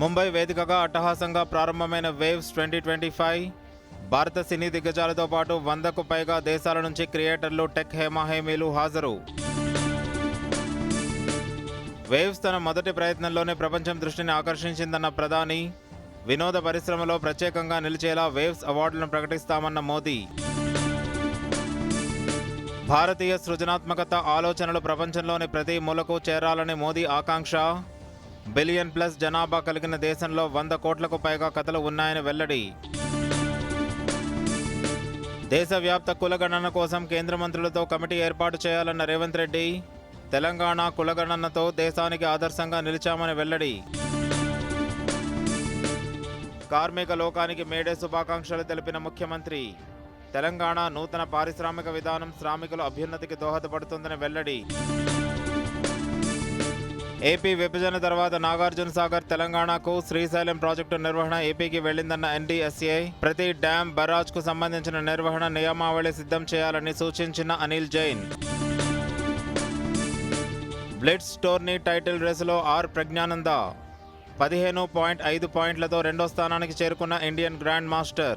ముంబై వేదికగా అట్టహాసంగా ప్రారంభమైన వేవ్స్ 2025 భారత సినీ దిగ్గజాలతో పాటు 100కు పైగా దేశాల నుంచి క్రియేటర్లు, టెక్ హేమాహేమీలు హాజరు. వేవ్స్ తన మొదటి ప్రయత్నంలోనే ప్రపంచం దృష్టిని ఆకర్షించిందన్న ప్రధాని, వినోద పరిశ్రమలో ప్రత్యేకంగా నిలిచేలా వేవ్స్ అవార్డులను ప్రకటిస్తామన్న మోదీ. భారతీయ సృజనాత్మకత ఆలోచనలు ప్రపంచంలోని ప్రతి మూలకు చేరాలని మోదీ ఆకాంక్ష. బిలియన్ ప్లస్ జనాభా కలిగిన దేశంలో 100 కోట్లకు పైగా కథలు ఉన్నాయని వెల్లడి. దేశవ్యాప్త కులగణన కోసం కేంద్ర మంత్రులతో కమిటీ ఏర్పాటు చేయాలన్న రేవంత్ రెడ్డి. తెలంగాణ కులగణనతో దేశానికి ఆదర్శంగా నిలిచామని వెల్లడి. కార్మిక లోకానికి మేడే శుభాకాంక్షలు తెలిపిన ముఖ్యమంత్రి. తెలంగాణ నూతన పారిశ్రామిక విధానం శ్రామికుల అభ్యున్నతికి దోహదపడుతుందని వెల్లడి. ఏపీ విభజన తర్వాత నాగార్జున సాగర్ తెలంగాణకు, శ్రీశైలం ప్రాజెక్టు నిర్వహణ ఏపీకి వెళ్లిందన్న ఎన్డీఎస్ఏ. ప్రతి డ్యాం, బరాజ్కు సంబంధించిన నిర్వహణ నియమావళి సిద్ధం చేయాలని సూచించిన Anil Jain. Blitz tourney title రేసులో ఆర్ ప్రజ్ఞానంద 15.5 పాయింట్లతో రెండో స్థానానికి చేరుకున్న ఇండియన్ గ్రాండ్ మాస్టర్.